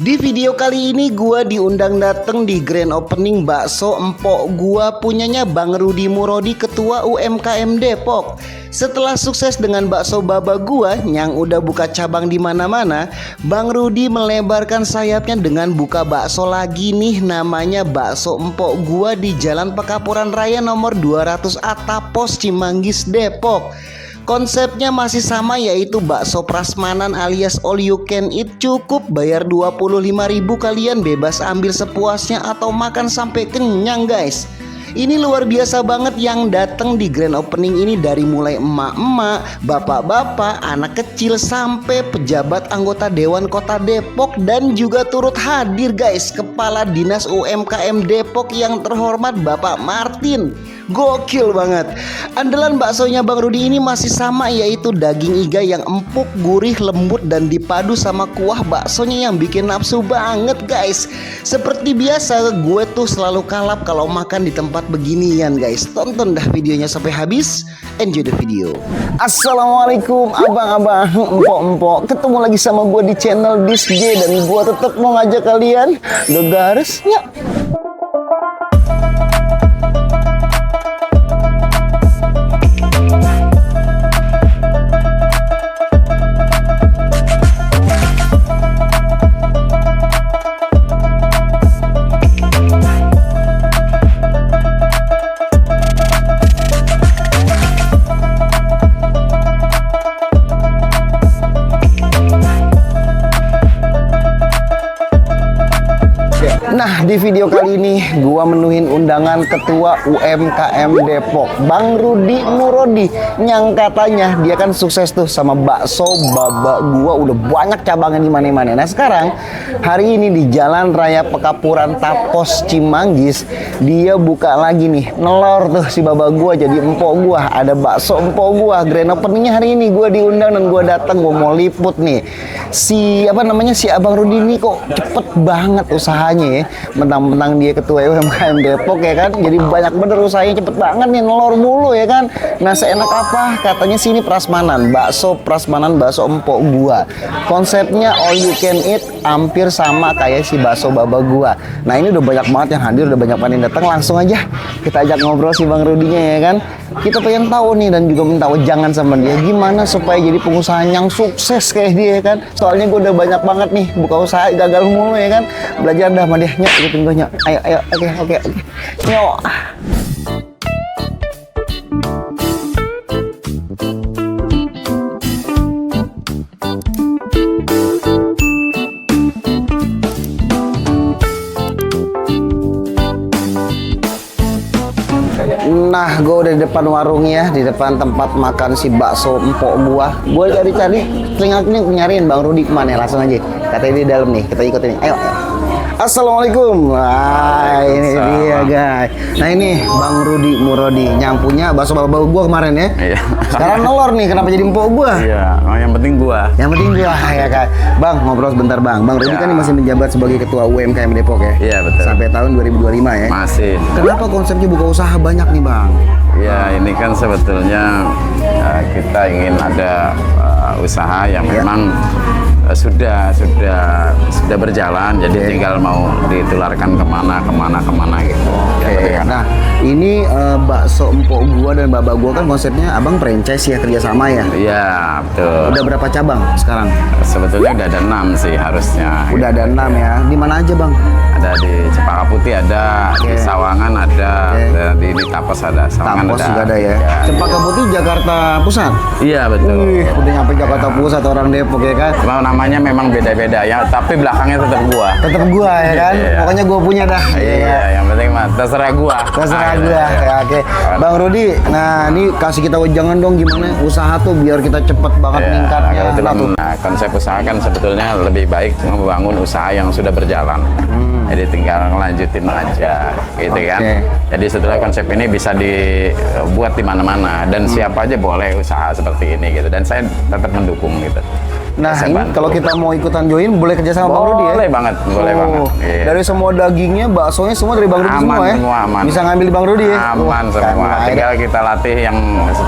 Di video kali ini gua diundang dateng di grand opening bakso empok gua punyanya Bang Rudi Murodi, ketua UMKM Depok. Setelah sukses dengan bakso baba gua yang udah buka cabang di mana-mana, Bang Rudi melebarkan sayapnya dengan buka bakso lagi nih, namanya bakso empok gua di Jalan Pekapuran Raya nomor 200A Tapos Cimanggis Depok. Konsepnya masih sama, yaitu bakso prasmanan alias all you can eat. Cukup bayar 25.000, kalian bebas ambil sepuasnya atau makan sampai kenyang guys. Ini luar biasa banget yang datang di grand opening ini, dari mulai emak-emak, bapak-bapak, anak kecil sampai pejabat anggota Dewan Kota Depok, dan juga turut hadir guys Kepala Dinas UMKM Depok yang terhormat Bapak Martin. Gokil banget. Andalan baksonya Bang Rudi ini masih sama, yaitu daging iga yang empuk, gurih, lembut, dan dipadu sama kuah baksonya yang bikin nafsu banget guys. Seperti biasa gue tuh selalu kalap kalau makan di tempat beginian guys. Tonton dah videonya sampai habis. Enjoy the video. Assalamualaikum abang-abang, empok-empok. Ketemu lagi sama gue di channel Disj, dan gue tetap mau ngajak kalian gegaresnya. Nah, di video kali ini gua menuhin undangan ketua UMKM Depok, Bang Rudi Murodi, yang katanya dia kan sukses tuh sama bakso baba gua, udah banyak cabangnya di mana-mana. Nah, sekarang hari ini di Jalan Raya Pekapuran Tapos Cimanggis dia buka lagi nih, nelor tuh si baba gua jadi empok gua. Ada bakso empok gua, grand openingnya hari ini. Gua diundang dan gua datang, gua mau liput nih. Si Abang Rudi ini kok cepet banget usahanya ya. Mentang-mentang dia ketua UMKM Depok ya kan, jadi banyak bener usahanya, cepet banget nih, nelor mulu ya kan. Nah, seenak apa? Katanya sini prasmanan, bakso prasmanan, bakso empok gua. Konsepnya all you can eat, hampir sama kayak si bakso baba gua. Nah, ini udah banyak banget yang hadir, udah banyak banget yang datang. Langsung aja kita ajak ngobrol si Bang Rudinya ya kan. Kita pengen tahu nih, dan juga minta wejangan sama dia gimana supaya jadi pengusaha yang sukses kayak dia ya kan. Soalnya gue udah banyak banget nih buka usaha gagal mulu ya kan. Belajar dah sama dia. Nyok, ikutin gue nyok. Ayo, oke. Nyok. Nah, gue udah di depan warungnya, di depan tempat makan si bakso empok gua. Gue cari-cari, telinga nyariin Bang Rudi kemana, langsung aja. Katanya di dalam nih, kita ikutin. Ayo. Assalamualaikum. Wah, ini dia guys. Nah, ini Bang Rudi Murodi yang punya bakso baba gua kemarin ya. Iya. Sekarang nelor nih, kenapa jadi empok gua? Iya, yang penting gua. Yang penting gua ya kan. Bang, ngobrol sebentar Bang. Bang Rudi kan masih menjabat sebagai ketua UMKM Depok ya. Iya, betul. Sampai tahun 2025 ya. Masih. Kenapa konsepnya buka usaha banyak nih Bang? Ya, ini kan sebetulnya kita ingin ada usaha yang memang sudah berjalan, jadi tinggal mau ditularkan kemana gitu. Ya, nah, ini bakso empok gua dan baba gua kan konsepnya abang franchise ya, kerjasama ya. Iya, betul. Udah berapa cabang sekarang? Sebetulnya udah ada 6 sih harusnya. Udah ada 6 ya. Di mana aja Bang? Ada di Cempaka Putih ada, di Sawangan ada, di Tapos ada. Sawangan Tapos juga ada ya. Cempaka Putih Jakarta Pusat. Iya, betul. Udah nyampe Jakarta Pusat, orang Depok ya kan. Namanya memang beda-beda ya, tapi belakangnya tetap gua. Tetap gua ya kan. Iya. Pokoknya gua punya dah. Iya, yang penting mah terserah gua. Terserah gua. Ya, oke. Bang Rudi, nah ini kasih kita wejangan dong gimana usaha tuh biar kita cepet banget meningkatnya. Nah, konsep usaha kan sebetulnya lebih baik membangun usaha yang sudah berjalan. Jadi tinggal ngelanjutin aja, gitu kan. Jadi setelah konsep ini bisa dibuat di mana-mana dan siapa aja boleh usaha seperti ini gitu. Dan saya tetap mendukung gitu. Nah, Saya ini bantu. kalau kita mau ikutan join boleh kerja sama Bang Rudi ya? Boleh banget, boleh banget. Iya. Dari semua dagingnya, baksonya semua dari Bang Rudi Aman semua ya? semua, aman. Bisa ngambil di Bang Rudi ya? Aman semua. Tinggal kita latih yang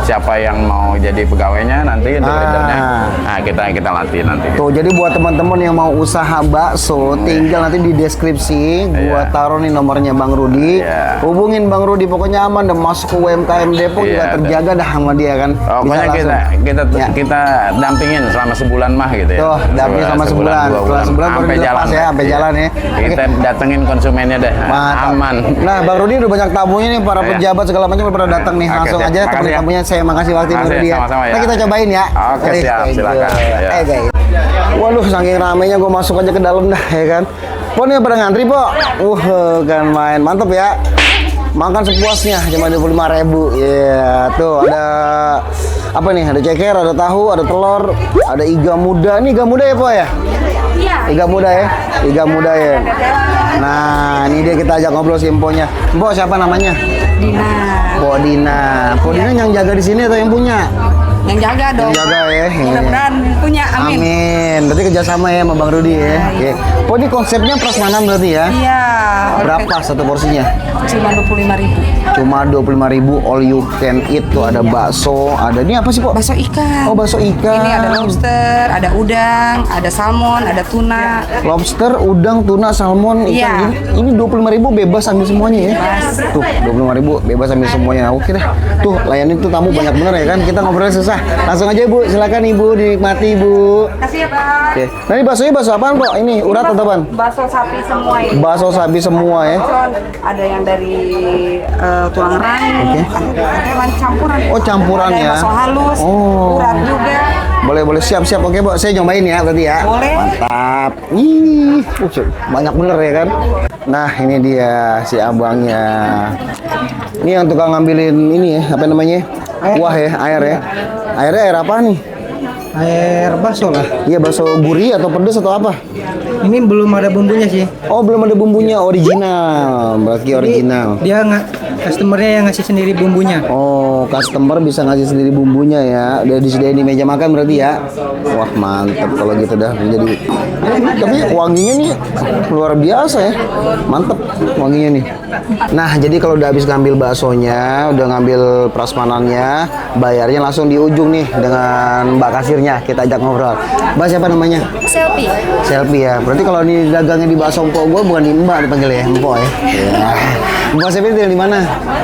siapa yang mau jadi pegawainya nanti untuk leadernya. Nah, kita latih nanti. Tuh, jadi buat teman-teman yang mau usaha bakso, tinggal nanti di deskripsi gua taruh nih nomornya Bang Rudi. Iya. Hubungin Bang Rudi, pokoknya aman dan masuk ke UMKM Depok juga Iya, terjaga dah sama dia kan. Pokoknya Ya. kita dampingin selama sebulan mah gitu ya. Tuh, dampingin selama sebulan. 2 Setelah sebulan baru sampai dilepas jalan ya, sampai Iya. jalan ya. Kita datengin konsumennya deh. Mantap. Aman. Nah, Bang Rudi udah banyak tamunya nih, para Iya. pejabat segala macam udah pada datang nih. Oke, Langsung siap. aja Makasih teman ya. tamunya saya makasih waktu Bang Makasih, Rudi ya. sama-sama ya. Nah, kita cobain ya. Oke, siap, thank you. silakan. Ya. Guys. Waduh, saking ramenya gue masuk aja ke dalam dah ya kan. Po nih pada ngantri, Po. Kan main. Mantep ya. Makan sepuasnya cuma 25.000. Iya, tuh ada apa nih? Ada ceker, ada tahu, ada telur, ada iga muda. Ini iga muda ya, Po ya? Iya. Iga muda ya? Iga muda ya. Nah, ini dia kita ajak ngobrol si Emponya. Empo siapa namanya? Dina. Po Dina. Po Dina yang jaga di sini atau yang punya? Yang jaga dong. Yang jaga ya. Mudah-mudahan punya, amin. Amin. Berarti kerjasama ya sama Bang Rudi ya. Oke. Po ini konsepnya prasmanan berarti ya? Iya. Berapa satu porsinya? Cuma 25.000. Cuma 25.000 all you can eat tuh, ada bakso, ada ini apa sih, Po? Bakso ikan. Oh, bakso ikan. Ini ada lobster, ada udang, ada salmon, ada tuna. Lobster, udang, tuna, salmon, ikan. Iya. Ini 25.000 bebas ambil semuanya ya. Bebas. Tuh, 25.000 bebas ambil semuanya. Oke deh. Tuh, layanin tuh tamu banyak bener ya kan. Kita ngobrolnya susah. Langsung aja, Bu. Silakan Ibu dinikmati, Bu. Kasih ya, Pak. Oke. Nah, ini baksonya bakso apaan, Po? Ini urat atau apaan? Bakso sapi semua ini. Bakso sapi semua ya. Ada yang dari tulang rangi, ada campuran. Oh, campuran ada yang ya. bakso halus, Oh. urat juga. Boleh siap. Oke, Bu. Saya nyobain ya berarti ya. Boleh. Mantap. Ih, banyak bener ya kan. Nah, ini dia si abangnya. Ini yang tukang ngambilin ini ya, apa namanya? Kuah ya, air ya. Airnya air apa nih? Air bakso lah. Iya, bakso gurih atau pedes atau apa? Ini belum ada bumbunya sih. Oh, belum ada bumbunya, original. Berarti original. Dia customernya yang ngasih sendiri bumbunya. Oh, customer bisa ngasih sendiri bumbunya ya. Udah disediain di meja makan berarti ya. Wah, mantap kalau gitu dah menjadi. Tapi wanginya nih luar biasa ya. Mantep wanginya nih. Nah, jadi kalau udah habis ngambil baksonya, udah ngambil prasmanannya, bayarnya langsung di ujung nih dengan Mbak kasirnya. Kita ajak ngobrol. Mbak siapa namanya? Selfie. Selfie ya. Berarti kalau ini dagangnya di bakso empok gue bukan di Mbak dipanggil ya, empok ya. Ya. Mbak Selfie tinggal di mana?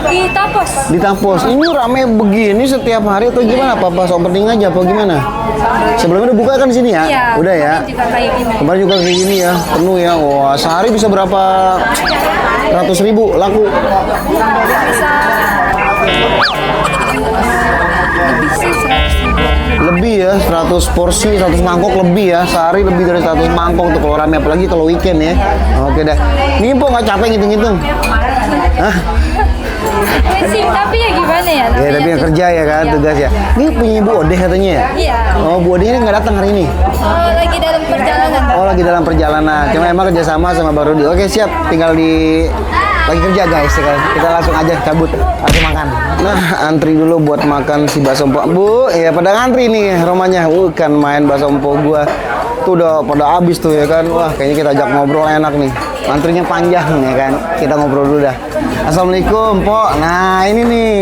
Di Tapos. Di Tapos. Ini rame begini setiap hari atau gimana? Apa pas opening aja apa gimana? Sebelumnya udah buka kan di sini ya? Iya. Udah ya. Juga kayak gini. Kemarin juga kayak gini ya, penuh ya. Wah, sehari bisa berapa ratus ribu laku? Bisa lebih sih 100.000. Lebih ya, 100 porsi, 100 mangkok lebih ya. Sehari lebih dari 100 mangkok tuh kalau rame, apalagi kalau weekend ya. Oke dah. Ini po nggak capek ngitung-ngitung? Hah? Sih, tapi ya gimana ya? Ya, tapi yang kerja ya kan, tugas ya. Ini punya Ibu Odeh katanya ya? Iya. Oh, Bu Odeh ini nggak datang hari ini? Oh, lagi dalam perjalanan. Oh, lagi dalam perjalanan. Cuma emang kerjasama sama Bang Rudi. Oke, siap. Tinggal di lagi kerja guys. Kita langsung aja cabut, langsung makan. Nah, antri dulu buat makan si bakso empok. Bu, ya pada ngantri nih rumahnya. Kan main bakso empok gua. Tuh udah pada habis tuh ya kan. Wah, kayaknya kita ajak ngobrol enak nih. Antrinya panjang ya kan. Kita ngobrol dulu dah. Assalamualaikum, Pok. Nah, ini nih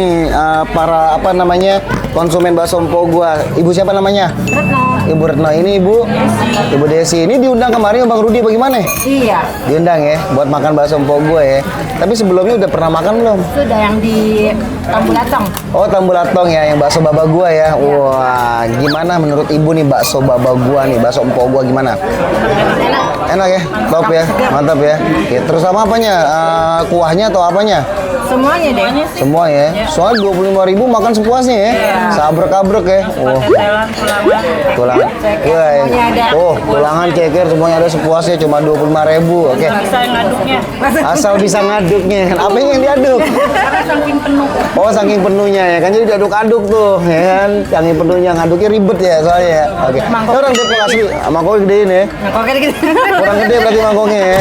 para apa namanya? Konsumen bakso empok gua. Ibu siapa namanya? Ibu Retno. Ini Ibu Desi. Ini diundang kemarin Bang Rudi bagaimana? Iya. Diundang ya buat makan bakso empok gue ya. Tapi sebelumnya udah pernah makan belum? Sudah yang di Tambulatong. Oh, Tambulatong ya, yang bakso baba gua ya. Wah, gimana menurut Ibu nih bakso baba gua nih, bakso empok gua gimana? Enak ya? Top ya? Mantap ya? Oke, terus sama apanya? Kuahnya atau apanya? Semuanya deh. Semua ya. Soal 25.000 makan sepuasnya ya. Sabrek-abrek ya. Oh. Tulangan. Wah, oh, tulangan ceker semuanya ada sepuasnya cuma 25.000. Oke. Asal bisa ngaduknya. Apa yang diaduk? Saking penuh. Oh, saking penuhnya ya kan, jadi diaduk-aduk tuh ya kan, saking penuhnya, ngaduknya ribet ya soalnya ya. Oke. Ini orang Depok asli, mangkoknya gedein ya. Oke gitu. Kurang gede berarti mangkoknya ya.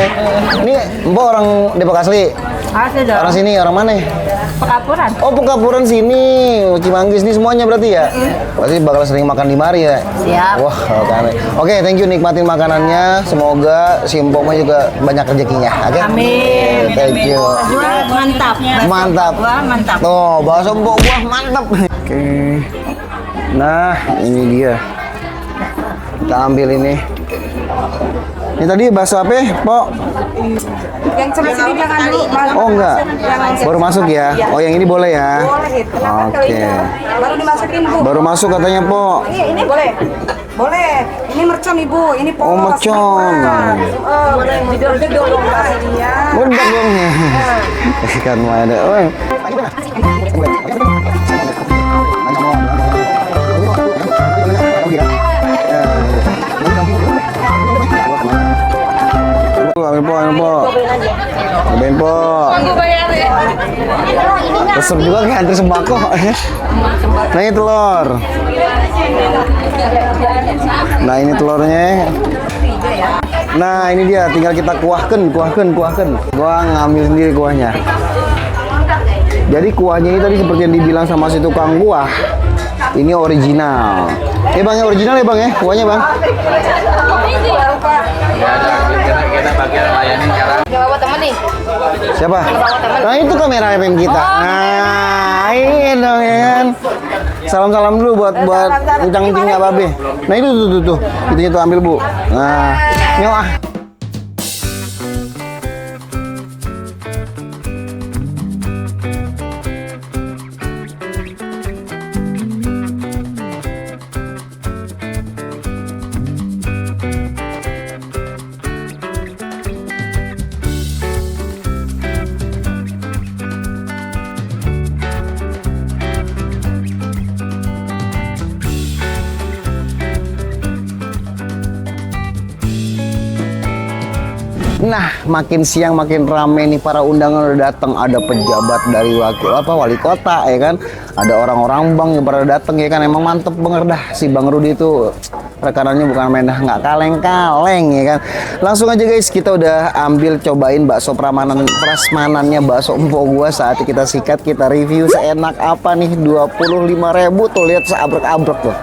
Ini Mbak orang Depok asli. Asli dong. Orang sini, orang mana? Pekapuran. Oh, Pekapuran sini, Cimanggis nih semuanya berarti ya? Pasti bakal sering makan di mari ya? Siap. Wah, oke, thank you, nikmatin makanannya. Semoga si Empoknya juga banyak rezekinya. Oke? Amin. Thank you. Mantap. Mantap. Wah, mantap. Tuh, bakso empok buah mantap. Oke. Nah, ini dia. Kita ambil ini. Ini tadi bakso apa, Pok? Yang sebelah sini jangan dulu. Oh, enggak. Baru masuk ya? Oh, yang ini boleh ya? Boleh itu. Oke. Baru dimasukin, Bu. Baru masuk katanya, Pok. Ini boleh. Boleh. Ini mercon, Ibu. Ini pos. Oh, mercon. Boleh. Jedor-jedor dong pastinya. Meledak dong ya. Ikan ada. Oh. Ambil po. Resep juga kan, antri sembako. Nah, ini telur. Nah, ini telurnya. Nah, ini dia, tinggal kita kuahkan. Gua ngambil sendiri kuahnya. Jadi kuahnya ini tadi seperti yang dibilang sama si tukang kuah. Ini original. Bang, ya original ya Bang ya, kuahnya Bang. Kita bagian layanin sekarang. Bawa temen nih. Siapa? Nah, itu kameramen kita. Nah, ini dong ya kan. Salam-salam dulu buat kencang-kencangnya Babe. Nah, itu tuh. Itunya tuh ambil, Bu. Nah, nyok ah. Nah, makin siang makin rame nih, para undangan udah datang. Ada pejabat dari wali kota ya kan. Ada orang-orang bank yang pada datang ya kan. Emang mantep banget dah si Bang Rudi itu. Rekanannya bukan main dah, nggak kaleng-kaleng ya kan. Langsung aja guys, kita udah ambil cobain bakso prasmanannya bakso empok gua. Saat kita sikat, kita review seenak apa nih. 25.000 tuh, lihat seabrek-abrek tuh.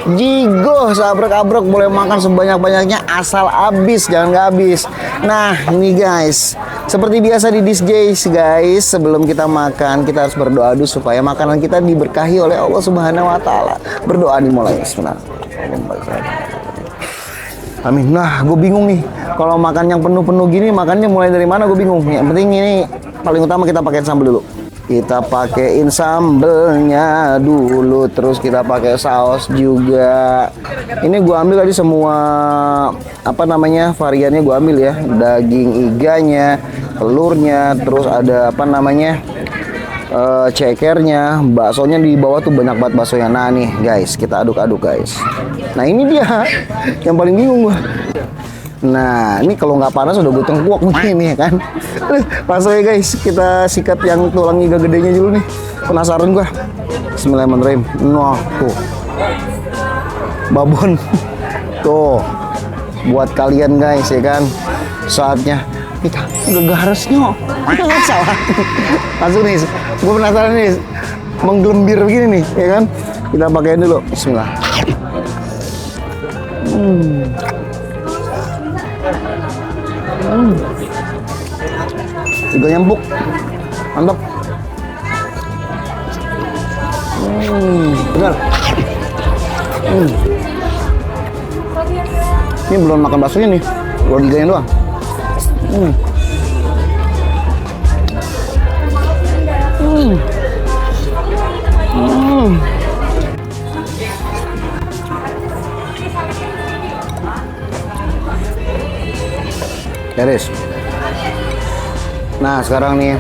Jigo, seabrek-abrek, boleh makan sebanyak-banyaknya asal habis, jangan nggak habis. Nah, ini guys, seperti biasa di This Days guys, sebelum kita makan kita harus berdoa dulu supaya makanan kita diberkahi oleh Allah Subhanahu wa taala. Berdoa dimulai. Bismillahirrahmanirrahim. Amin. Nah, gue bingung nih. Kalau makan yang penuh-penuh gini, makannya mulai dari mana gue bingung. Yang penting ini paling utama kita pakai sambal dulu. Kita pakein sambelnya dulu, terus kita pakai saus juga. Ini gua ambil tadi semua variannya gua ambil ya. Daging iganya, telurnya, terus ada cekernya, baksonya di bawah tuh banyak banget baksonya. Nah nih guys, kita aduk-aduk guys. Nah ini dia yang paling bingung gua. Nah, ini kalau nggak panas udah gue tengkuak nih kan. Langsung ya guys, kita sikat yang tulang iga gedenya dulu nih. Penasaran gua. Bismillahirrahmanirrahim. Nah, tuh. Babon. Tuh. Buat kalian guys ya kan. Saatnya kita gegaresnya. Nggak salah. Langsung nih, gue penasaran nih. Menggelembir begini nih, ya kan. Kita pakein dulu. Bismillah. Juga nyempuk, mantap. Benar. Ini belum makan baksonya nih, baru diganya doang. Beres. Nah sekarang nih,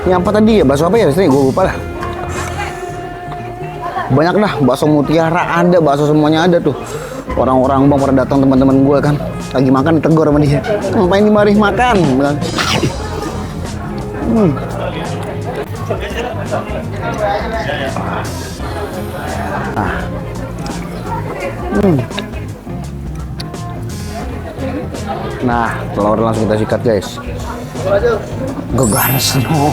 ini apa tadi ya? Bakso apa ya? Gue lupa lah. Banyak dah, bakso mutiara ada, bakso semuanya ada tuh. Orang-orang bang pada datang, teman-teman gue kan lagi makan ditegur sama dia. Ngapain dimari makan? Bilang. Nah, telur langsung kita sikat guys. Gegaras no.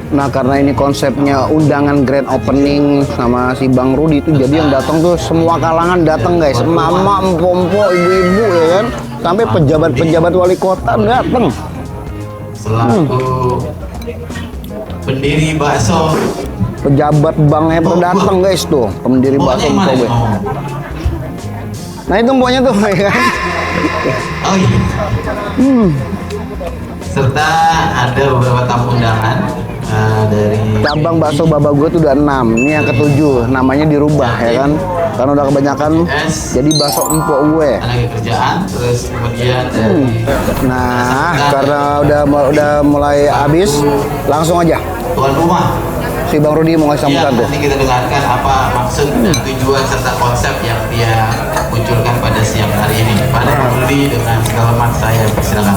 Nah, karena ini konsepnya undangan grand opening sama si Bang Rudi itu, jadi yang datang tuh semua kalangan datang guys, mama, empok-empok, ibu-ibu ya kan, sampai pejabat-pejabat wali kota datang. Selaku pendiri bakso, Pejabat bank Heper datang guys tuh, pendiri bakso empok gue. Nah itu empoknya tuh ya kan. oh iya. Serta ada beberapa tamu undangan dari Cabang bakso baba gue tuh udah 6, ini yang ke-7, namanya dirubah ya kan, karena udah kebanyakan jadi bakso empok gue. lagi kerjaan, terus kemudian dari Nah karena udah mulai habis, langsung aja tuan rumah. si Bang Rudi mau ngasih Ya, sambutan tuh. nanti kita dengarkan apa maksud dan tujuan serta konsep yang dia munculkan pada siang hari ini. Pada Rudi dengan segala hormat saya persilakan.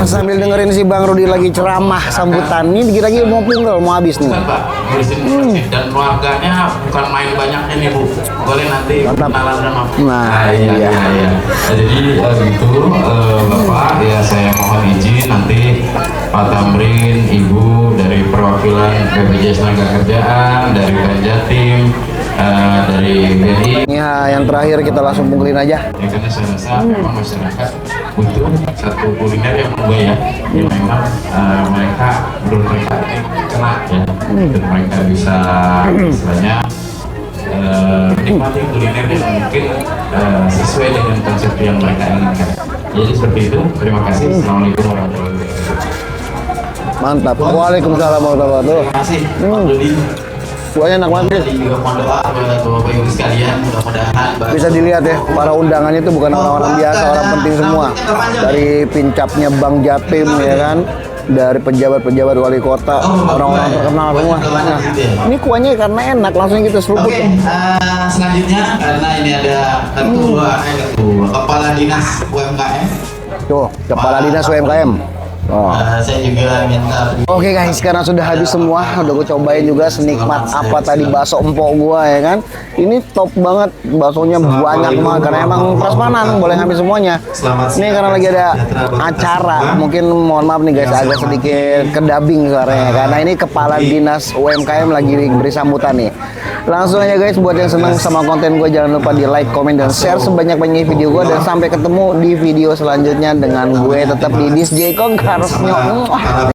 Sambil dengerin si Bang Rudi lagi ceramah sambutan, ini dikira-kira mau punggal, mau habis nih. Bukan Pak, ngurusin dan keluarganya bukan main banyak ini Bu. Boleh nanti kenalan sama Nah, iya. Nah, jadi gitu Bapak ya, saya mohon izin nanti Pak Tamrin, Ibu dari perwakilan BPJS Tenagakerjaan, dari Jatim, dari BNI. Ya, yang terakhir kita langsung pungkulin aja. Ya, karena saya rasa memang masyarakat butuh satu kuliner yang mudah ya, yang memang mereka belum mereka kena ya, dan mereka bisa istilahnya menikmati kuliner yang mungkin sesuai dengan konsep yang mereka inginkan. Jadi seperti itu. Terima kasih. Assalamualaikum warahmatullahi wabarakatuh. Mantap. Waalaikumsalam warahmatullahi wabarakatuh. Terima kasih Pak Dodi. Kuahnya enak banget. Jadi juga mohon doa kepada Bapak Ibu sekalian, mudah-mudahan Bisa dilihat ya, para undangannya itu bukan orang-orang biasa, orang penting semua. Dari pincapnya Bang Jatim ya kan, dari pejabat-pejabat wali kota, orang-orang terkenal semua. Nah, ini kuahnya karena enak, langsung kita seruput. Oke, selanjutnya karena ini ada ketua kepala dinas UMKM. Tuh, kepala dinas UMKM. Oh. Saya juga minta. Oke guys, karena sudah habis semua, udah gue cobain juga senikmat apa tadi bakso empok gua ya kan. Ini top banget, baksonya banyak banget karena emang prasmanan, boleh ngambil semuanya. Ini karena lagi ada acara, mungkin mohon maaf nih guys agak sedikit kedabing suaranya karena ini kepala dinas UMKM lagi beri sambutan nih. Langsung aja guys, buat yang seneng sama konten gue jangan lupa di like, komen, dan share sebanyak-banyaknya video gue, dan sampai ketemu di video selanjutnya dengan gue tetap di Disj Kongkarsnya.